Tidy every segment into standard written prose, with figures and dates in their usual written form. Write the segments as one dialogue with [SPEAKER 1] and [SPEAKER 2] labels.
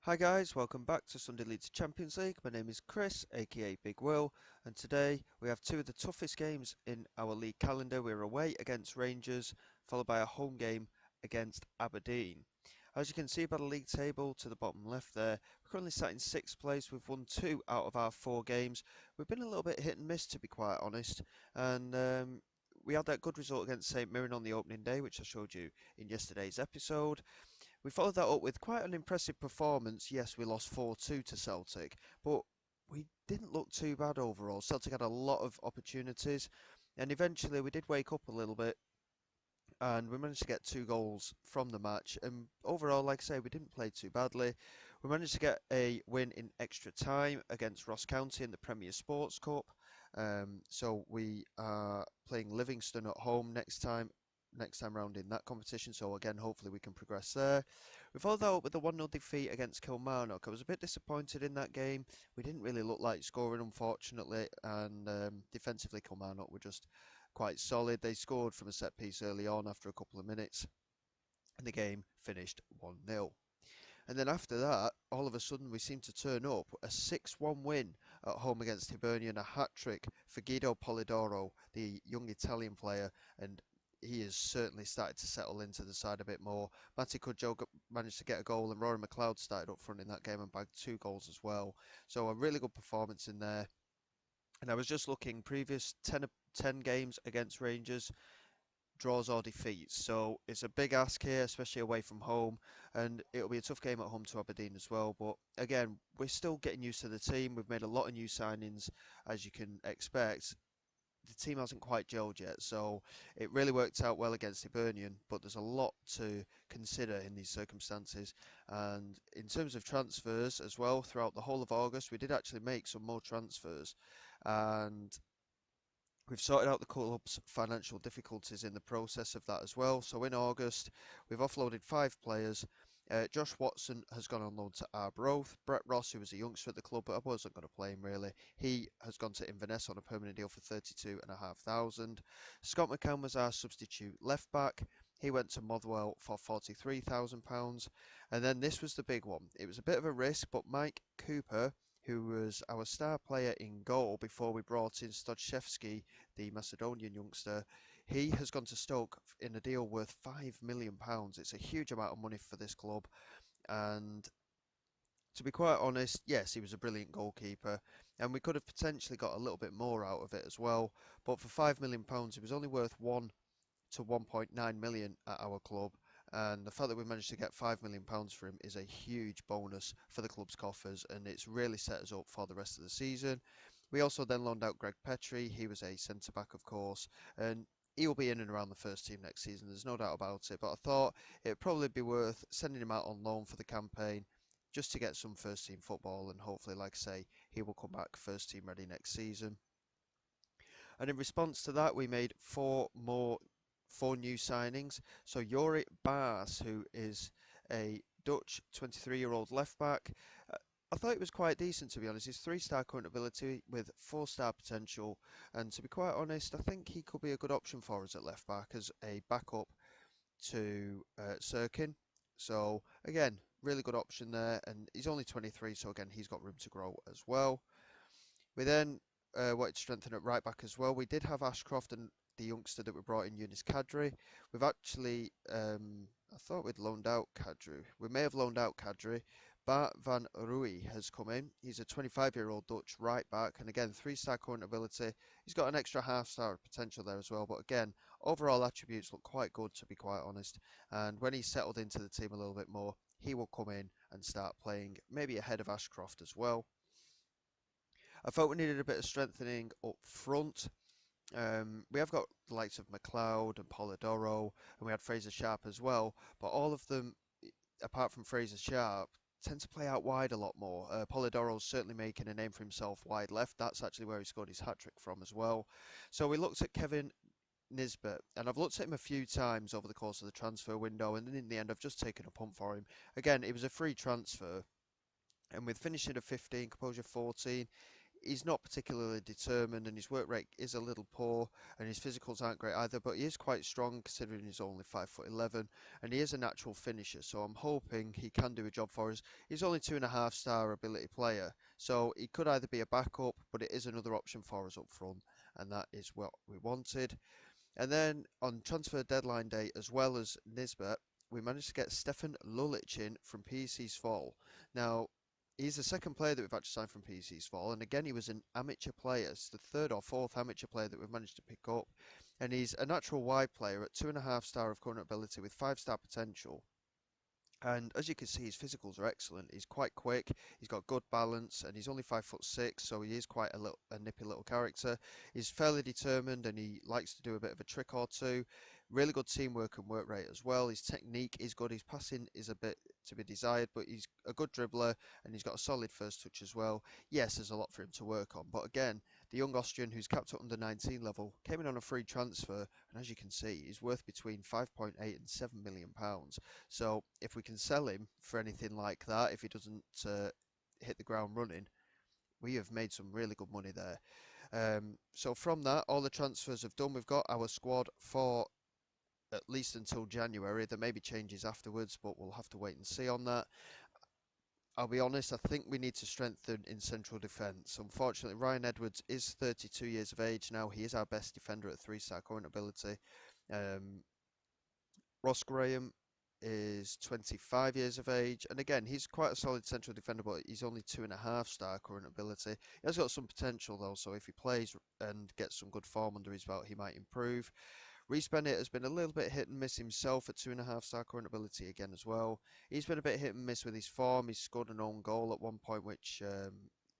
[SPEAKER 1] Hi guys, welcome back to Sunday Leeds Champions League. My name is Chris, aka Big Will, and today we have two of the toughest games in our league calendar. We're away against Rangers, followed by a home game against Aberdeen. As you can see by the league table to the bottom left there, we're currently sat in 6th place. We've won 2 out of our 4 games. We've been a little bit hit and miss, to be quite honest, and we had that good result against St Mirren on the opening day, which I showed you in yesterday's episode. We followed that up with quite an impressive performance. Yes, we lost 4-2 to Celtic, but we didn't look too bad overall. Celtic had a lot of opportunities, and eventually we did wake up a little bit, and we managed to get 2 goals from the match. And overall, like I say, we didn't play too badly. We managed to get a win in extra time against Ross County in the Premier Sports Cup. So we are playing Livingston at home next time round in that competition. So again, hopefully we can progress there. We followed that up with a 1-0 defeat against Kilmarnock. I was a bit disappointed in that game. We didn't really look like scoring, unfortunately, and defensively Kilmarnock were just quite solid. They scored from a set piece early on after a couple of minutes, and the game finished 1-0. And then after that, all of a sudden we seemed to turn up a 6-1 win at home against Hibernian, a hat-trick for Guido Polidoro, the young Italian player, and he has certainly started to settle into the side a bit more. Matty Cudjoe managed to get a goal, and Rory McLeod started up front in that game and bagged 2 goals as well. So a really good performance in there. And I was just looking, previous 10 games against Rangers, draws or defeats. So it's a big ask here, especially away from home, and it'll be a tough game at home to Aberdeen as well. But again, we're still getting used to the team. We've made a lot of new signings, as you can expect. The team hasn't quite gelled yet, so it really worked out well against Hibernian, but there's a lot to consider in these circumstances. And in terms of transfers as well, throughout the whole of August, we did actually make some more transfers, and we've sorted out the club's financial difficulties in the process of that as well. So in August, we've offloaded 5 players. Josh Watson has gone on loan to Arbroath. Brett Ross, who was a youngster at the club, but I wasn't going to play him really, he has gone to Inverness on a permanent deal for 32,500. Scott McCann was our substitute left back. He went to Motherwell for £43,000. And then this was the big one. It was a bit of a risk, but Mike Cooper, who was our star player in goal before we brought in Stoczewski, the Macedonian youngster, he has gone to Stoke in a deal worth £5 million. It's a huge amount of money for this club, and to be quite honest, yes, he was a brilliant goalkeeper, and we could have potentially got a little bit more out of it as well. But for £5 million, it was only worth 1 to 1.9 million at our club. And the fact that we managed to get £5 million for him is a huge bonus for the club's coffers, and it's really set us up for the rest of the season. We also then loaned out Greg Petrie. He was a centre back, of course, and he will be in and around the first team next season. There's no doubt about it. But I thought it'd probably be worth sending him out on loan for the campaign just to get some first team football, and hopefully, like I say, he will come back first team ready next season. And in response to that, we made four new signings. So Jorik Baas, who is a Dutch 23-year-old left back. I thought it was quite decent, to be honest. He's 3-star current ability with 4-star potential, and to be quite honest, I think he could be a good option for us at left back as a backup to Sirkin. So again, really good option there, and he's only 23, so again, he's got room to grow as well. We then wanted to strengthen at right back as well. We did have Ashcroft and the youngster that we brought in, Eunice Kadri. We've actually, I thought we'd loaned out Kadri. We may have loaned out Kadri. Bart van Rooij has come in. He's a 25-year-old Dutch right back, and again, 3-star current ability. He's got an extra half-star potential there as well, but again, overall attributes look quite good, to be quite honest. And when he's settled into the team a little bit more, he will come in and start playing, maybe ahead of Ashcroft as well. I felt we needed a bit of strengthening up front. We have got the likes of McLeod and Polidoro, and we had Fraser Sharp as well, but all of them, apart from Fraser Sharp, tend to play out wide a lot more. Polidoro's certainly making a name for himself wide left. That's actually where he scored his hat-trick from as well. So we looked at Kevin Nisbet, and I've looked at him a few times over the course of the transfer window, and in the end I've just taken a punt for him. Again, it was a free transfer, and with finishing at 15, composure 14, he's not particularly determined, and his work rate is a little poor, and his physicals aren't great either. But he is quite strong considering he's only 5'11", and he is a natural finisher. So I'm hoping he can do a job for us. He's only 2.5 star ability player, so he could either be a backup, but it is another option for us up front, and that is what we wanted. And then on transfer deadline day, as well as Nisbet, we managed to get Stefan Lulic in from PEC's Fall. Now, he's the second player that we've actually signed from PEC's Fall, and again, he was an amateur player. It's the third or fourth amateur player that we've managed to pick up, and he's a natural wide player at 2.5 star of current ability with 5 star potential. And as you can see, his physicals are excellent. He's quite quick, he's got good balance, and he's only 5'6", so he is quite a nippy little character. He's fairly determined, and he likes to do a bit of a trick or two. Really good teamwork and work rate as well. His technique is good. His passing is a bit to be desired, but he's a good dribbler, and he's got a solid first touch as well. Yes, there's a lot for him to work on, but again, the young Austrian who's capped at under 19 level came in on a free transfer, and as you can see, he's worth between 5.8 and £7 million. So if we can sell him for anything like that, if he doesn't hit the ground running, we have made some really good money there. So from that, all the transfers have done. We've got our squad for at least until January. There may be changes afterwards, but we'll have to wait and see on that. I'll be honest, I think we need to strengthen in central defence. Unfortunately, Ryan Edwards is 32 years of age now. He is our best defender at 3 star current ability. Um, Ross Graham is 25 years of age, and again, he's quite a solid central defender, but he's only 2.5 star current ability. He has got some potential though, so if he plays and gets some good form under his belt, he might improve. Reece Bennett has been a little bit hit and miss himself at 2.5 star current ability again as well. He's been a bit hit and miss with his form. He's scored an own goal at one point, which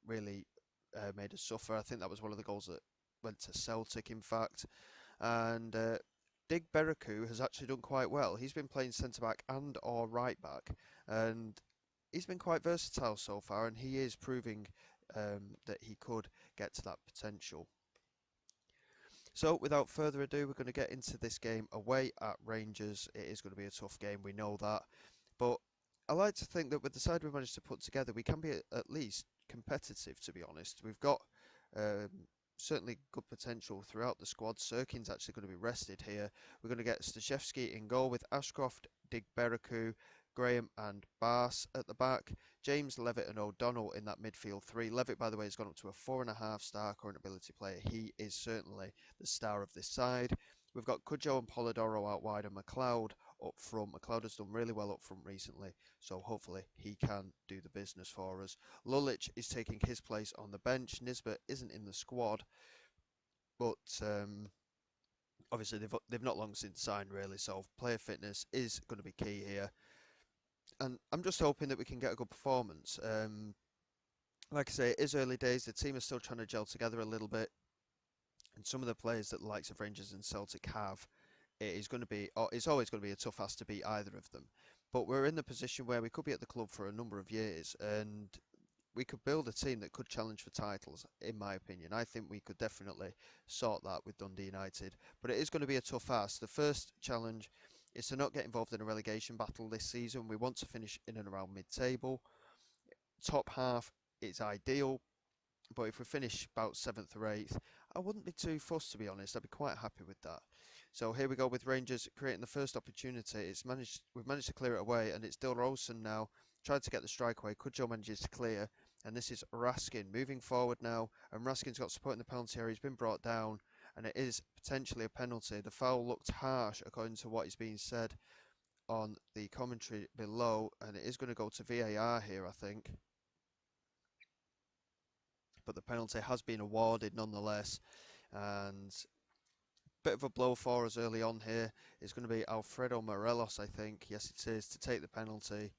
[SPEAKER 1] really made us suffer. I think that was one of the goals that went to Celtic, in fact. And Dig Bereku has actually done quite well. He's been playing centre back and or right back, and he's been quite versatile so far, and he is proving that he could get to that potential. So without further ado, we're going to get into this game away at Rangers. It is going to be a tough game, we know that, but I like to think that with the side we've managed to put together, we can be at least competitive, to be honest. We've got um, certainly good potential throughout the squad. Sirkin's actually going to be rested here. We're going to get Stashevsky in goal with Ashcroft, Digberaku, Graham and Bass at the back. James, Levitt and O'Donnell in that midfield three. Levitt, by the way, has gone up to a 4.5 star current ability player. He is certainly the star of this side. We've got Cudjoe and Polidoro out wide and McLeod up front. McLeod has done really well up front recently, so hopefully he can do the business for us. Lulic is taking his place on the bench. Nisbet isn't in the squad, but obviously they've not long since signed really, so player fitness is going to be key here. And I'm just hoping that we can get a good performance. Like I say, it is early days. The team is still trying to gel together a little bit, and some of the players that the likes of Rangers and Celtic have, it is going to be, or it's always going to be a tough ask to beat either of them. But we're in the position where we could be at the club for a number of years, and we could build a team that could challenge for titles, in my opinion. I think we could definitely sort that with Dundee United, but it is going to be a tough ask. The first challenge is to not get involved in a relegation battle this season. We want to finish in and around mid-table. Top half is ideal, but if we finish about 7th or 8th, I wouldn't be too fussed, to be honest. I'd be quite happy with that. So here we go with Rangers creating the first opportunity. We've managed to clear it away, and it's Dilrosun now tried to get the strike away. Cudjoe manages to clear, and this is Raskin moving forward now, and Raskin's got support in the penalty area. He's been brought down, and it is potentially a penalty. The foul looked harsh according to what is being said on the commentary below, and it is going to go to VAR here, I think. But the penalty has been awarded nonetheless, and bit of a blow for us early on here. It's going to be Alfredo Morelos, I think. Yes, it is, to take the penalty.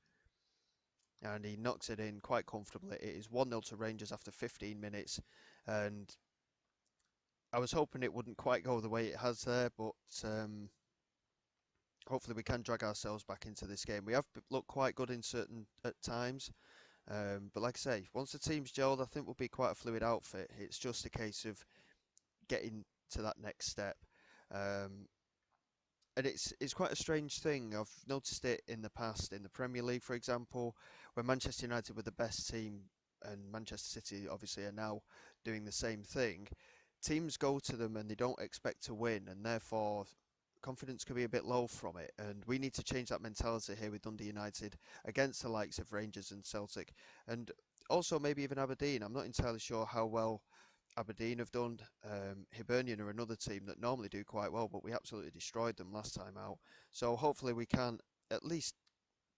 [SPEAKER 1] And he knocks it in quite comfortably. It is 1-0 to Rangers after 15 minutes. And I was hoping it wouldn't quite go the way it has there, but hopefully we can drag ourselves back into this game. We have looked quite good in certain at times. But like I say, once the team's gelled, I think we'll be quite a fluid outfit. It's just a case of getting to that next step. And it's quite a strange thing. I've noticed it in the past in the Premier League, for example, where Manchester United were the best team and Manchester City obviously are now doing the same thing, teams go to them and they don't expect to win, and therefore confidence can be a bit low from it. And we need to change that mentality here with Dundee United against the likes of Rangers and Celtic, and also maybe even Aberdeen. I'm not entirely sure how well Aberdeen have done. Hibernian are another team that normally do quite well, but we absolutely destroyed them last time out. So hopefully we can at least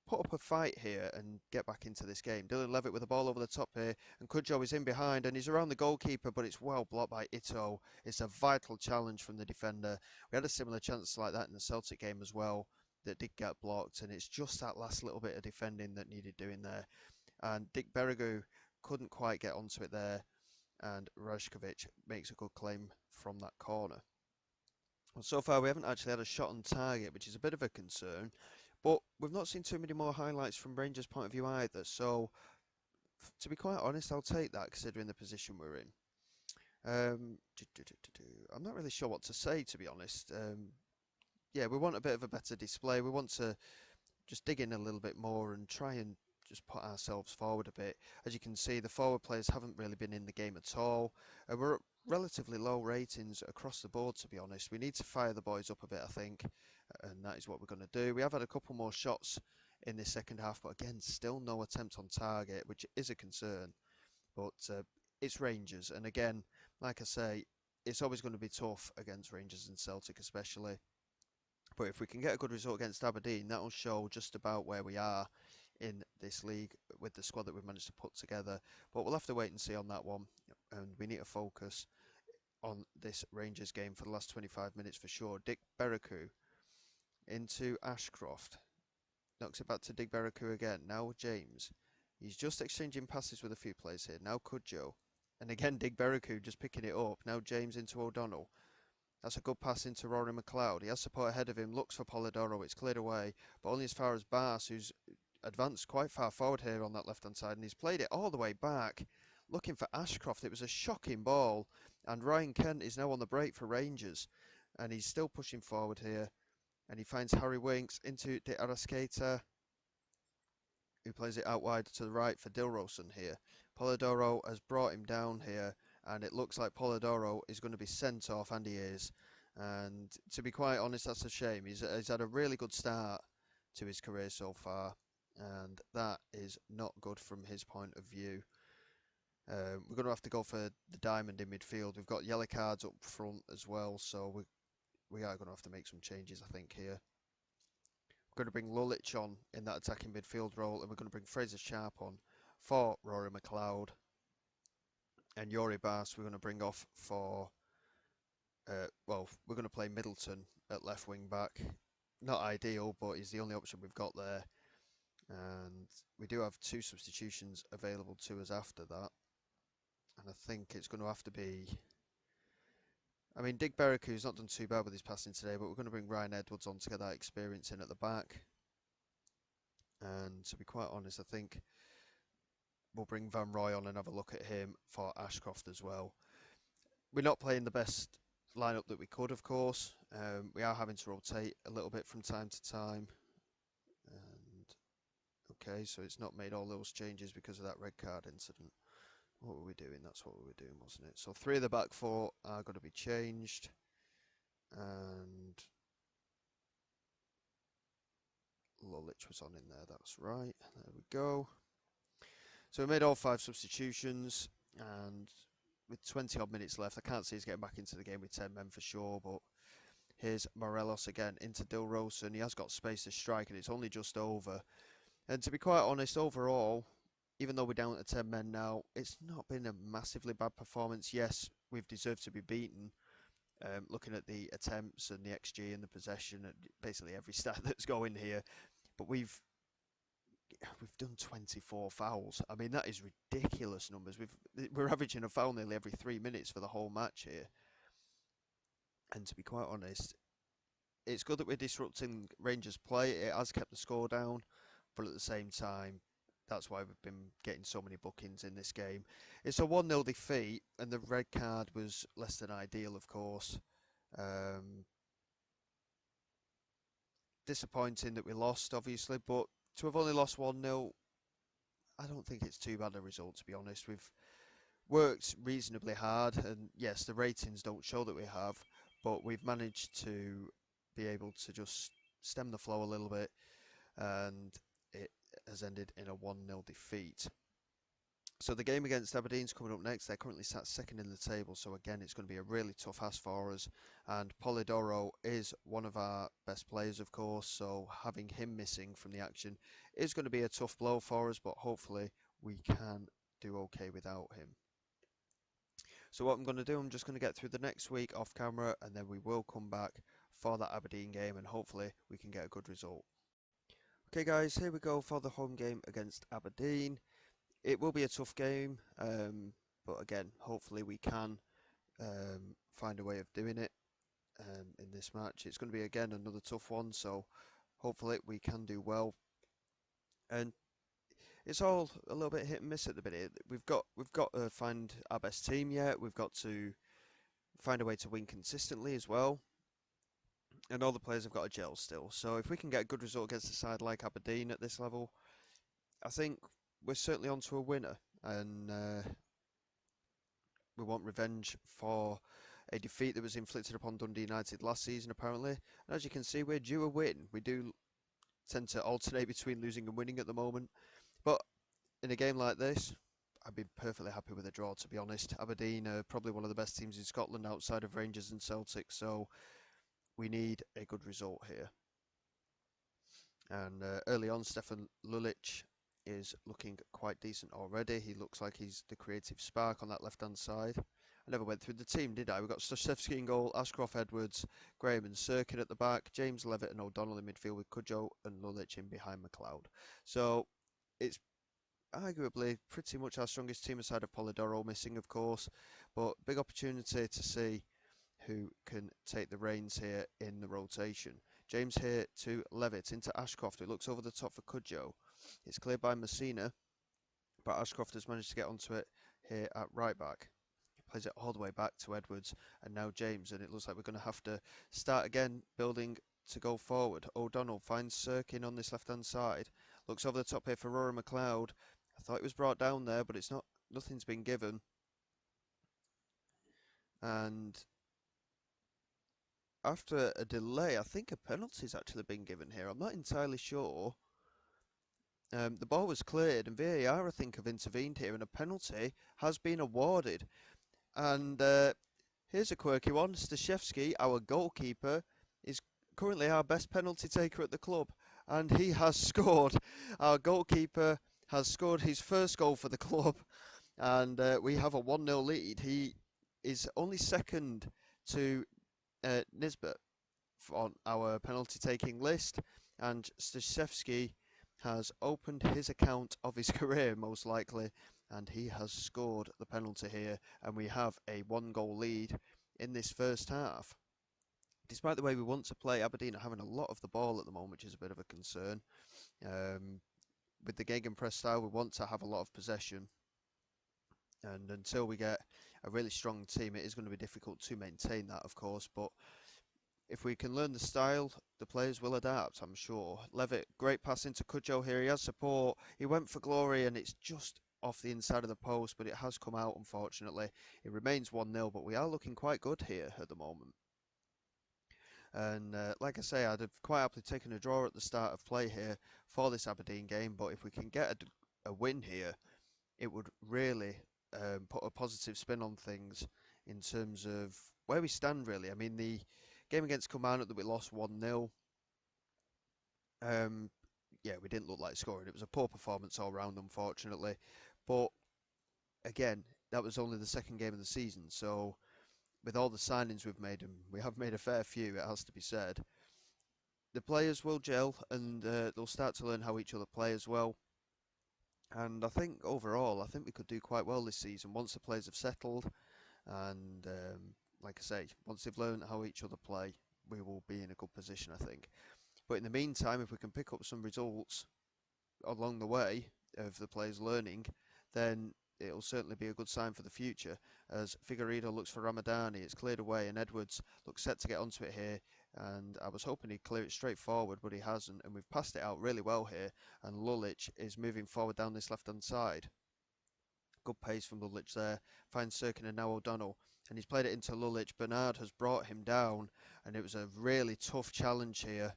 [SPEAKER 1] put up a fight here and get back into this game. Dylan Levitt with the ball over the top here, and Kudjoe is in behind, and he's around the goalkeeper, but it's well blocked by Ito. It's a vital challenge from the defender. We had a similar chance like that in the Celtic game as well that did get blocked, and it's just that last little bit of defending that needed doing there. And Dick Berrigu couldn't quite get onto it there, and Rajkovic makes a good claim from that corner. Well, so far we haven't actually had a shot on target, which is a bit of a concern. But we've not seen too many more highlights from Rangers' point of view either. So, to be quite honest, I'll take that considering the position we're in. I'm not really sure what to say, to be honest. Yeah, we want a bit of a better display. We want to just dig in a little bit more and try and just put ourselves forward a bit. As you can see, the forward players haven't really been in the game at all. We're at relatively low ratings across the board, to be honest. We need to fire the boys up a bit, I think, and that is what we're going to do. We have had a couple more shots in this second half, but again, still no attempt on target, which is a concern. But it's Rangers, and again, like I say, it's always going to be tough against Rangers and Celtic, especially. But if we can get a good result against Aberdeen, that'll show just about where we are in this league with the squad that we've managed to put together. But we'll have to wait and see on that one. And we need to focus on this Rangers game for the last 25 minutes for sure. Dick Berriku into Ashcroft. Knocks it back to Dick Berriku again. Now James. He's just exchanging passes with a few players here. Now Kudjoe. And again, Dick Berriku just picking it up. Now James into O'Donnell. That's a good pass into Rory McLeod. He has support ahead of him, looks for Polidoro. It's cleared away, but only as far as Bas, who's advanced quite far forward here on that left-hand side, and he's played it all the way back, looking for Ashcroft. It was a shocking ball, and Ryan Kent is now on the break for Rangers, and he's still pushing forward here, and he finds Harry Winks into De Arrascaeta, who plays it out wide to the right for Dilrosun here. Polidoro has brought him down here, and it looks like Polidoro is going to be sent off, and he is. And to be quite honest, that's a shame. He's had a really good start to his career so far, and that is not good from his point of view. We're going to have to go for the diamond in midfield. We've got yellow cards up front as well, so we are going to have to make some changes, I think, here. We're going to bring Lulic on in that attacking midfield role, and we're going to bring Fraser Sharp on for Rory McLeod. And Yori Bas we're going to bring off for, well, we're going to play Middleton at left wing back. Not ideal, but he's the only option we've got there. And we do have 2 substitutions available to us after that. And I think it's going to have to be... I mean, Dick Berriku's not done too bad with his passing today, but we're going to bring Ryan Edwards on to get that experience in at the back. And to be quite honest, I think we'll bring Van Roy on and have a look at him for Ashcroft as well. We're not playing the best lineup that we could, of course. We are having to rotate a little bit from time to time. And okay, so it's not made all those changes because of that red card incident. What were we doing? That's what we were doing, wasn't it? So 3 of the back 4 are going to be changed. And Lulic was on in there, that's right. There we go. So we made all 5 substitutions, and with 20 odd minutes left, I can't see us getting back into the game with 10 men for sure, but here's Morelos again into Dilrosun. He has got space to strike, and it's only just over. And to be quite honest, overall, even though we're down to 10 men now, it's not been a massively bad performance. Yes, we've deserved to be beaten. Looking at the attempts and the XG and the possession, and basically every stat that's going here, but we've done 24 fouls. I mean, that is ridiculous numbers. We're averaging a foul nearly every 3 minutes for the whole match here. And to be quite honest, it's good that we're disrupting Rangers' play. It has kept the score down, but at the same time, that's why we've been getting so many bookings in this game. It's a 1-0 defeat, and the red card was less than ideal, of course. Disappointing that we lost, obviously, but to have only lost 1-0, I don't think it's too bad a result, to be honest. We've worked reasonably hard, and yes, the ratings don't show that we have, but we've managed to be able to just stem the flow a little bit, and it has ended in a 1-0 defeat. So the game against Aberdeen's coming up next. They're currently sat second in the table, so again, it's going to be a really tough ask for us. And Polidoro is one of our best players, of course, so having him missing from the action is going to be a tough blow for us, but hopefully we can do okay without him. So what I'm going to do, I'm just going to get through the next week off camera, and then we will come back for that Aberdeen game, and hopefully we can get a good result. Okay guys, here we go for the home game against Aberdeen. It will be a tough game, but again, hopefully we can find a way of doing it in this match. It's going to be again another tough one, so hopefully we can do well. And it's all a little bit hit and miss at the minute. We've got to find our best team yet. We've got to find a way to win consistently as well. And all the players have got a gel still. So if we can get a good result against a side like Aberdeen at this level, I think we're certainly on to a winner. And we want revenge for a defeat that was inflicted upon Dundee United last season, apparently. And as you can see, we're due a win. We do tend to alternate between losing and winning at the moment. But in a game like this, I'd be perfectly happy with a draw, to be honest. Aberdeen are probably one of the best teams in Scotland outside of Rangers and Celtic, so we need a good result here. And early on, Stefan Lulic is looking quite decent already. He looks like he's the creative spark on that left-hand side. I never went through the team, did I? We've got Staszewski in goal, Ashcroft, Edwards, Graham and Sirkin at the back, James Levitt and O'Donnell in midfield with Cudjoe and Lulic in behind McLeod. So it's arguably pretty much our strongest team aside of Polidoro missing, of course, but big opportunity to see who can take the reins here in the rotation. James here to Levitt, into Ashcroft, who looks over the top for Cudjoe. It's cleared by Messina, but Ashcroft has managed to get onto it here at right back. He plays it all the way back to Edwards, and now James, and it looks like we're going to have to start again building to go forward. O'Donnell finds Sirkin on this left-hand side. Looks over the top here for Rory McLeod. I thought it was brought down there, but it's not. Nothing's been given. And after a delay, I think a penalty's actually been given here. I'm not entirely sure. The ball was cleared, and VAR, I think, have intervened here, and a penalty has been awarded. And here's a quirky one. Staszewski, our goalkeeper, is currently our best penalty taker at the club, and he has scored. Our goalkeeper has scored his first goal for the club, and we have a 1-0 lead. He is only second to Nisbet on our penalty taking list, and Staszewski has opened his account of his career, most likely, and he has scored the penalty here, and we have a 1-goal lead in this first half. Despite the way we want to play, Aberdeen are having a lot of the ball at the moment, which is a bit of a concern. With the gegenpress style, we want to have a lot of possession, and until we get a really strong team, it is going to be difficult to maintain that, of course, but if we can learn the style, the players will adapt, I'm sure. Levitt, great pass into Cudjoe here. He has support. He went for glory, and it's just off the inside of the post, but it has come out, unfortunately. It remains 1-0, but we are looking quite good here at the moment. And like I say, I'd have quite happily taken a draw at the start of play here for this Aberdeen game, but if we can get a win here, it would really put a positive spin on things in terms of where we stand, really. I mean, the game against Kilmarnock that we lost 1-0, yeah, we didn't look like scoring. It was a poor performance all round, unfortunately. But again, that was only the second game of the season, so with all the signings we've made, and we have made a fair few, it has to be said, the players will gel, and they'll start to learn how each other play as well. And I think overall, I think we could do quite well this season once the players have settled. And like I say, once they've learned how each other play, we will be in a good position, I think. But in the meantime, if we can pick up some results along the way of the players learning, then it'll certainly be a good sign for the future. As Figueiredo looks for Ramadani, it's cleared away, and Edwards looks set to get onto it here. and I was hoping he'd clear it straight forward, but he hasn't, and we've passed it out really well here, and Lulic is moving forward down this left-hand side. Good pace from Lulic there, finds Sirkin and now O'Donnell, and he's played it into Lulic. Bernard has brought him down, and it was a really tough challenge here,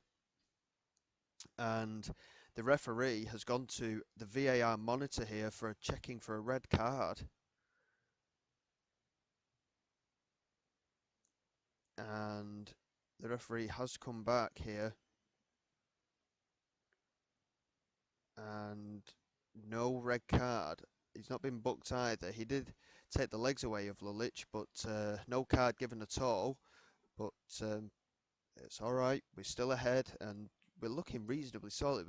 [SPEAKER 1] and the referee has gone to the VAR monitor here for checking for a red card. And the referee has come back here, and no red card. He's not been booked either. He did take the legs away of Lulic, but no card given at all. But it's all right. We're still ahead, and we're looking reasonably solid.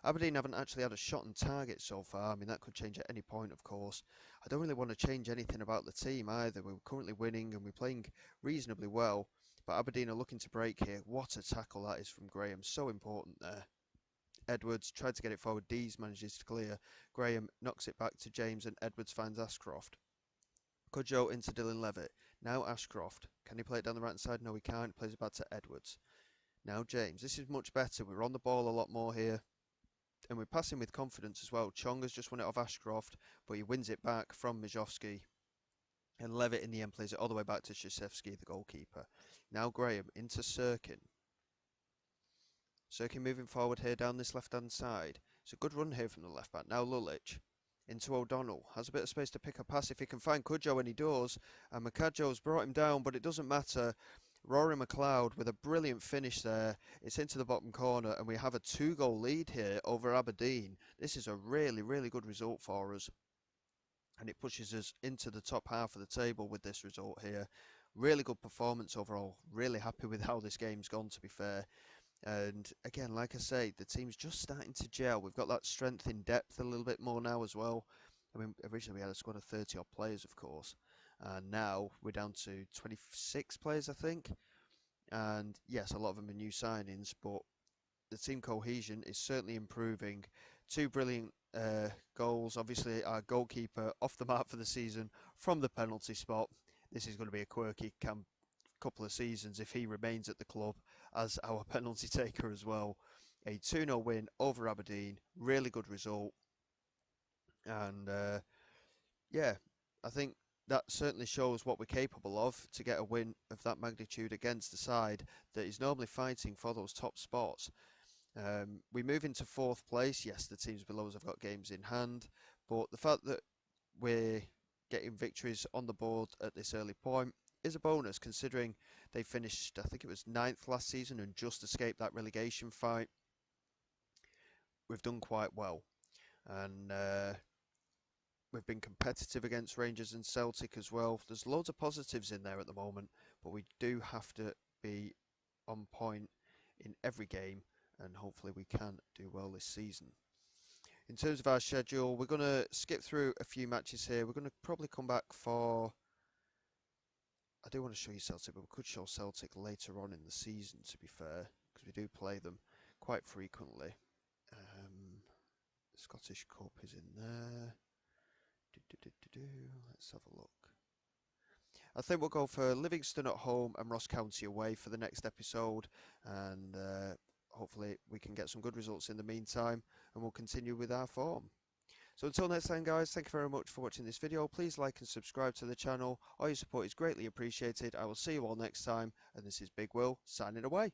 [SPEAKER 1] Aberdeen haven't actually had a shot on target so far. I mean, that could change at any point, of course. I don't really want to change anything about the team either. We're currently winning, and we're playing reasonably well. But Aberdeen are looking to break here. What a tackle that is from Graham. So important there. Edwards tried to get it forward. Dees manages to clear. Graham knocks it back to James, and Edwards finds Ashcroft. Cudjoe into Dylan Levitt. Now Ashcroft. Can he play it down the right side? No, he can't. Plays it back to Edwards. Now James. This is much better. We're on the ball a lot more here. And we're passing with confidence as well. Chong has just won it off Ashcroft, but he wins it back from Mijovski. And Levitt in the end plays it all the way back to Krzyzewski, the goalkeeper. Now Graham into Sirkin. Sirkin moving forward here down this left-hand side. It's a good run here from the left back. Now Lulic into O'Donnell. Has a bit of space to pick a pass if he can find Cudjoe, and he does. And Macadjo's brought him down, but it doesn't matter. Rory McLeod with a brilliant finish there. It's into the bottom corner, and we have a 2-goal lead here over Aberdeen. This is a really, really good result for us, and it pushes us into the top half of the table with this result here. Really good performance overall. Really happy with how this game's gone, to be fair. And again, like I say, the team's just starting to gel. We've got that strength in depth a little bit more now as well. I mean, originally we had a squad of 30 odd players, of course, and now we're down to 26 players, I think. And yes, a lot of them are new signings, but the team cohesion is certainly improving. 2 brilliant goals. Obviously, our goalkeeper off the mark for the season from the penalty spot. This is going to be a quirky couple of seasons if he remains at the club as our penalty taker as well. A 2-0 win over Aberdeen, really good result, and yeah, I think that certainly shows what we're capable of to get a win of that magnitude against a side that is normally fighting for those top spots. We move into 4th place. Yes, the teams below us have got games in hand, but the fact that we're getting victories on the board at this early point is a bonus, considering they finished, I think it was 9th last season and just escaped that relegation fight. We've done quite well, and we've been competitive against Rangers and Celtic as well. There's loads of positives in there at the moment, but we do have to be on point in every game, and hopefully we can do well this season. In terms of our schedule, we're going to skip through a few matches here. We're going to probably come back for... I do want to show you Celtic, but we could show Celtic later on in the season, to be fair, because we do play them quite frequently. Scottish Cup is in there. Let's have a look. I think we'll go for Livingston at home and Ross County away for the next episode, and hopefully we can get some good results in the meantime, and we'll continue with our form. So until next time, guys, thank you very much for watching this video. Please like and subscribe to the channel. All your support is greatly appreciated. I will see you all next time, and this is Big Will signing away.